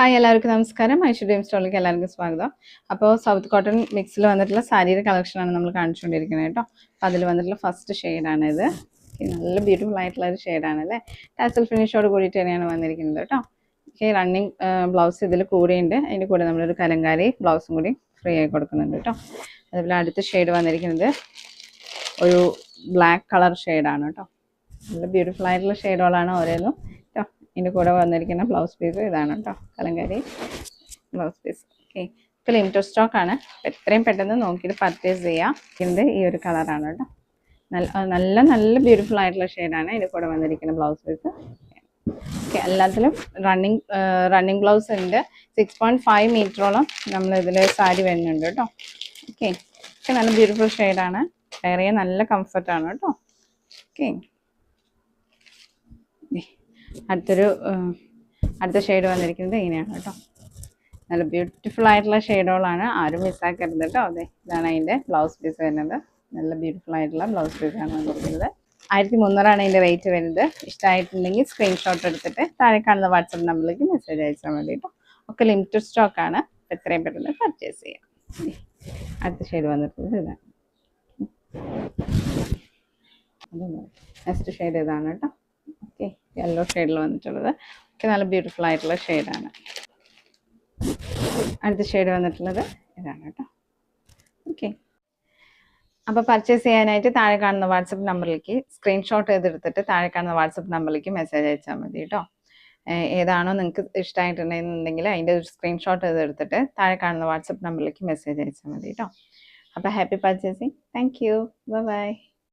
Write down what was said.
Hi എല്ലാവർക്കും നമസ്കാരം. ഐശ്വര്യം സ്റ്റോളിലേക്ക് എല്ലാവർക്കും സ്വാഗതം. അപ്പോൾ സൗത്ത് കോട്ടൺ മിക്സിൽ വന്നിട്ടുള്ള സാരിയുടെ കളക്ഷനാണ് നമ്മൾ കാണിച്ചുകൊണ്ടിരിക്കുന്നത് കേട്ടോ. അപ്പോൾ അതിൽ വന്നിട്ടുള്ള ഫസ്റ്റ് ഷെയ്ഡാണ് ഇത്. നല്ല ബ്യൂട്ടിഫുൾ ആയിട്ടുള്ള ഒരു ഷെയ്ഡാണ് അല്ലേ. ടാസൽ ഫിനിഷോട് കൂടിയിട്ട് തന്നെയാണ് വന്നിരിക്കുന്നത് കേട്ടോ. റണ്ണിങ് ബ്ലൗസ് ഇതിൽ കൂടെയുണ്ട്. അതിൻ്റെ കൂടെ നമ്മളൊരു കലങ്കാരി ബ്ലൗസും കൂടി ഫ്രീ ആയി കൊടുക്കുന്നുണ്ട് കേട്ടോ. അതുപോലെ അടുത്ത ഷെയ്ഡ് വന്നിരിക്കുന്നത് ഒരു ബ്ലാക്ക് കളർ ഷെയ്ഡാണ് കേട്ടോ. നല്ല ബ്യൂട്ടിഫുൾ ആയിട്ടുള്ള ഷെയ്ഡുകളാണ് ഓരോന്നും. ഇതിൻ്റെ കൂടെ വന്നിരിക്കുന്ന ബ്ലൗസ് പീസ് ഇതാണ് കേട്ടോ, കലങ്കാരി ബ്ലൗസ് പീസ്. ഓക്കെ, ഇപ്പോൾ ലിമിറ്റഡ് സ്റ്റോക്കാണ്. എത്രയും പെട്ടെന്ന് നോക്കിയിട്ട് പർച്ചേസ് ചെയ്യാം. ഇതിൻ്റെ ഈ ഒരു കളറാണ് കേട്ടോ. നല്ല നല്ല ബ്യൂട്ടിഫുൾ ആയിട്ടുള്ള ഷെയ്ഡാണ് ഇതിൻ്റെ കൂടെ വന്നിരിക്കുന്ന ബ്ലൗസ് പീസ്. ഓക്കെ, എല്ലാത്തിലും റണ്ണിങ് ബ്ലൗസ് ഉണ്ട്. 6.5 മീറ്ററോളം നമ്മളിതിൽ സാരി വരുന്നുണ്ട് കേട്ടോ. ഓക്കെ, നല്ല ബ്യൂട്ടിഫുൾ ഷെയ്ഡാണ്. വെയർ ചെയ്യാൻ നല്ല കംഫർട്ടാണ് കേട്ടോ. ഓക്കെ, അടുത്ത ഷെയ്ഡ് വന്നിരിക്കുന്നത് ഇങ്ങനെയാണ് കേട്ടോ. നല്ല ബ്യൂട്ടിഫുൾ ആയിട്ടുള്ള ഷെയ്ഡുകളാണ്, ആരും മിസ്സാക്കരുത് കേട്ടോ. അതെ, ഇതാണ് അതിൻ്റെ ബ്ലൗസ് പീസ് വരുന്നത്. നല്ല ബ്യൂട്ടിഫുൾ ആയിട്ടുള്ള ബ്ലൗസ് പീസാണ് കൊടുക്കുന്നത്. 1300 ഇതിൻ്റെ റേറ്റ് വരുന്നത്. ഇഷ്ടമായിട്ടുണ്ടെങ്കിൽ സ്ക്രീൻഷോട്ട് എടുത്തിട്ട് താഴെ കാണുന്ന വാട്സപ്പ് നമ്പറിലേക്ക് മെസ്സേജ് അയച്ചാൽ മതി കേട്ടോ. ഒക്കെ ലിമിറ്റഡ് സ്റ്റോക്കാണ്. എത്രയും പെട്ടെന്ന് പർച്ചേസ് ചെയ്യാം. അടുത്ത ഷെയ്ഡ് വന്നിട്ടുള്ളത് ഇതാണ്. നെക്സ്റ്റ് ഷെയ്ഡ് ഇതാണ് കേട്ടോ. ഓക്കെ, യെല്ലോ ഷെയ്ഡിൽ വന്നിട്ടുള്ളത്. ഒക്കെ നല്ല ബ്യൂട്ടിഫുൾ ആയിട്ടുള്ള ഷെയ്ഡാണ്. അടുത്ത ഷെയ്ഡ് വന്നിട്ടുള്ളത് ഇതാണ് കേട്ടോ. ഓക്കെ, അപ്പോൾ പർച്ചേസ് ചെയ്യാനായിട്ട് താഴെ കാണുന്ന വാട്സപ്പ് നമ്പറിലേക്ക് സ്ക്രീൻഷോട്ട് ചെയ്തെടുത്തിട്ട് താഴെ കാണുന്ന വാട്സപ്പ് നമ്പറിലേക്ക് മെസ്സേജ് അയച്ചാൽ മതി കേട്ടോ. ഏതാണോ നിങ്ങൾക്ക് ഇഷ്ടമായിട്ടുണ്ടെന്നുണ്ടെങ്കിൽ അതിൻ്റെ ഒരു സ്ക്രീൻഷോട്ട് ചെയ്തെടുത്തിട്ട് താഴെ കാണുന്ന വാട്സപ്പ് നമ്പറിലേക്ക് മെസ്സേജ് അയച്ചാൽ മതി കേട്ടോ. അപ്പോൾ happy purchasing. Thank you. By.